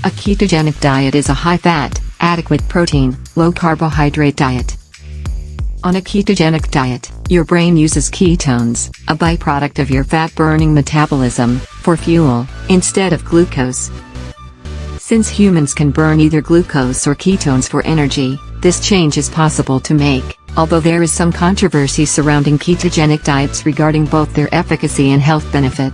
A ketogenic diet is a high-fat, adequate protein, low-carbohydrate diet. On a ketogenic diet, your brain uses ketones, a byproduct of your fat-burning metabolism, for fuel, instead of glucose. Since humans can burn either glucose or ketones for energy, this change is possible to make, although there is some controversy surrounding ketogenic diets regarding both their efficacy and health benefit.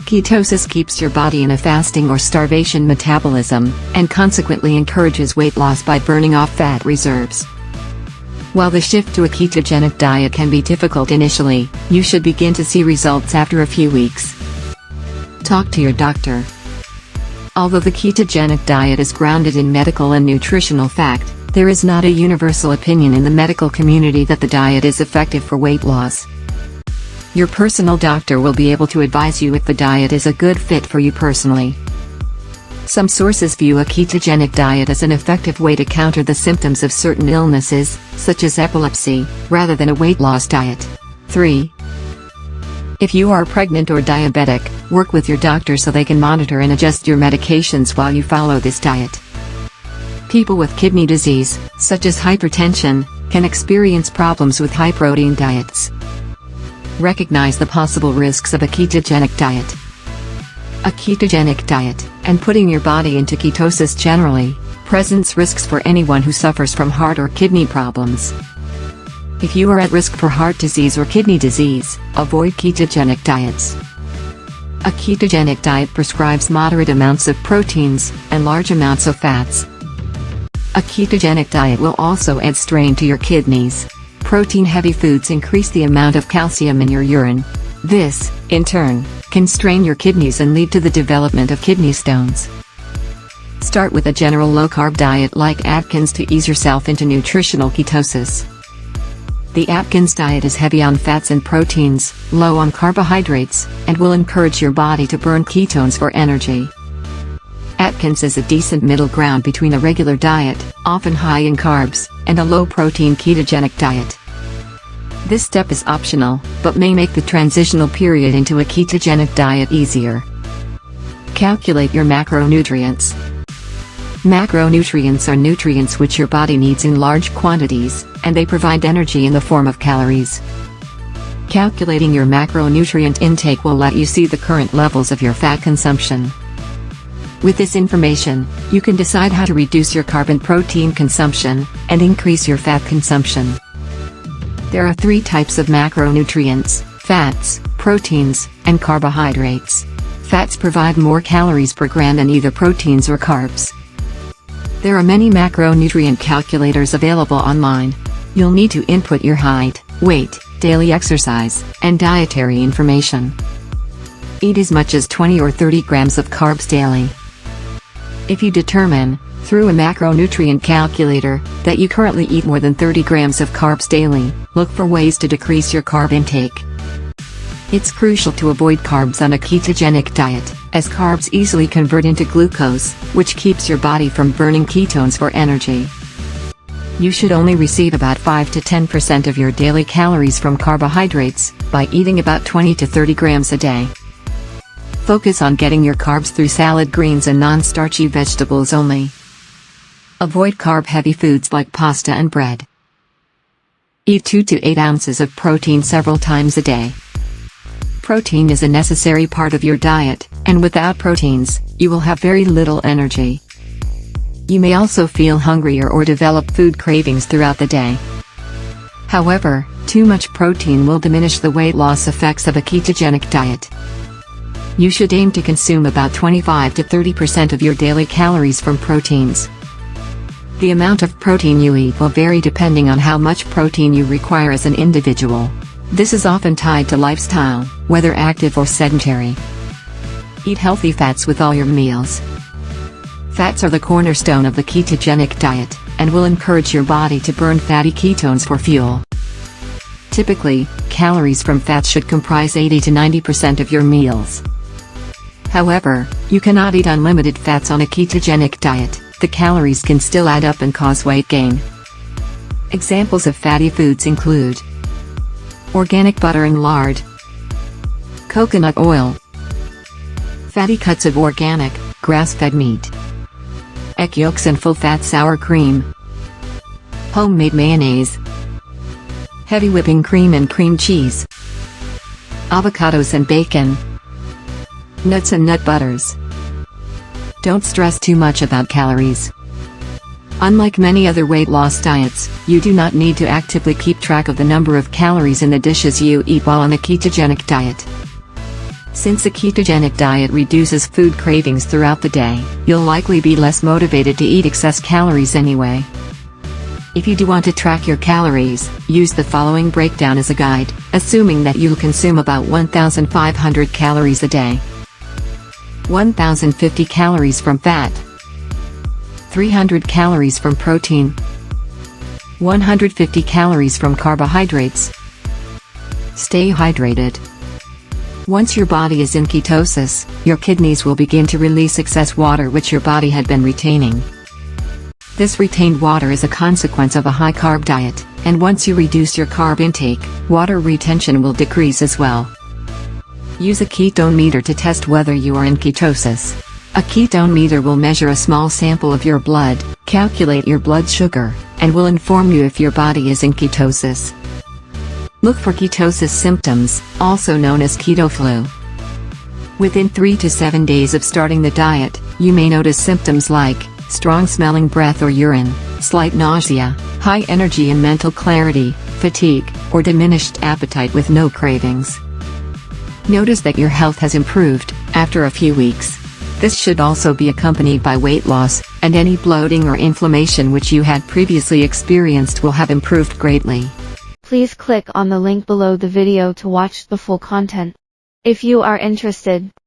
Ketosis keeps your body in a fasting or starvation metabolism, and consequently encourages weight loss by burning off fat reserves. While the shift to a ketogenic diet can be difficult initially, you should begin to see results after a few weeks. Talk to your doctor. Although the ketogenic diet is grounded in medical and nutritional fact, there is not a universal opinion in the medical community that the diet is effective for weight loss. Your personal doctor will be able to advise you if the diet is a good fit for you personally. Some sources view a ketogenic diet as an effective way to counter the symptoms of certain illnesses, such as epilepsy, rather than a weight loss diet. 3. If you are pregnant or diabetic, work with your doctor so they can monitor and adjust your medications while you follow this diet. People with kidney disease, such as hypertension, can experience problems with high-protein diets. Recognize the possible risks of a ketogenic diet. A ketogenic diet, and putting your body into ketosis generally, presents risks for anyone who suffers from heart or kidney problems. If you are at risk for heart disease or kidney disease, avoid ketogenic diets. A ketogenic diet prescribes moderate amounts of proteins, and large amounts of fats. A ketogenic diet will also add strain to your kidneys. Protein-heavy foods increase the amount of calcium in your urine. This, in turn, can strain your kidneys and lead to the development of kidney stones. Start with a general low-carb diet like Atkins to ease yourself into nutritional ketosis. The Atkins diet is heavy on fats and proteins, low on carbohydrates, and will encourage your body to burn ketones for energy. Atkins is a decent middle ground between a regular diet, often high in carbs, and a low-protein ketogenic diet. This step is optional, but may make the transitional period into a ketogenic diet easier. Calculate your macronutrients. Macronutrients are nutrients which your body needs in large quantities, and they provide energy in the form of calories. Calculating your macronutrient intake will let you see the current levels of your fat consumption. With this information, you can decide how to reduce your carb and protein consumption, and increase your fat consumption. There are 3 types of macronutrients: fats, proteins, and carbohydrates. Fats provide more calories per gram than either proteins or carbs. There are many macronutrient calculators available online. You'll need to input your height, weight, daily exercise, and dietary information. Eat as much as 20 or 30 grams of carbs daily. If you determine, through a macronutrient calculator, that you currently eat more than 30 grams of carbs daily, look for ways to decrease your carb intake. It's crucial to avoid carbs on a ketogenic diet, as carbs easily convert into glucose, which keeps your body from burning ketones for energy. You should only receive about 5 to 10% of your daily calories from carbohydrates, by eating about 20 to 30 grams a day. Focus on getting your carbs through salad greens and non-starchy vegetables only. Avoid carb-heavy foods like pasta and bread. Eat 2 to 8 ounces of protein several times a day. Protein is a necessary part of your diet, and without proteins, you will have very little energy. You may also feel hungrier or develop food cravings throughout the day. However, too much protein will diminish the weight loss effects of a ketogenic diet. You should aim to consume about 25 to 30% of your daily calories from proteins. The amount of protein you eat will vary depending on how much protein you require as an individual. This is often tied to lifestyle, whether active or sedentary. Eat healthy fats with all your meals. Fats are the cornerstone of the ketogenic diet, and will encourage your body to burn fatty ketones for fuel. Typically, calories from fats should comprise 80 to 90% of your meals. However, you cannot eat unlimited fats on a ketogenic diet. The calories can still add up and cause weight gain. Examples of fatty foods include organic butter and lard, coconut oil, fatty cuts of organic, grass-fed meat, egg yolks and full-fat sour cream, homemade mayonnaise, heavy whipping cream and cream cheese, avocados and bacon, nuts and nut butters. Don't stress too much about calories. Unlike many other weight loss diets, you do not need to actively keep track of the number of calories in the dishes you eat while on a ketogenic diet. Since a ketogenic diet reduces food cravings throughout the day, you'll likely be less motivated to eat excess calories anyway. If you do want to track your calories, use the following breakdown as a guide, assuming that you'll consume about 1,500 calories a day. 1,050 calories from fat, 300 calories from protein, 150 calories from carbohydrates. Stay hydrated. Once your body is in ketosis, your kidneys will begin to release excess water which your body had been retaining. This retained water is a consequence of a high-carb diet, and once you reduce your carb intake, water retention will decrease as well. Use a ketone meter to test whether you are in ketosis. A ketone meter will measure a small sample of your blood, calculate your blood sugar, and will inform you if your body is in ketosis. Look for ketosis symptoms, also known as keto flu. Within 3 to 7 days of starting the diet, you may notice symptoms like strong smelling breath or urine, slight nausea, high energy and mental clarity, fatigue, or diminished appetite with no cravings. Notice that your health has improved after a few weeks. This should also be accompanied by weight loss, and any bloating or inflammation which you had previously experienced will have improved greatly. Please click on the link below the video to watch the full content. If you are interested,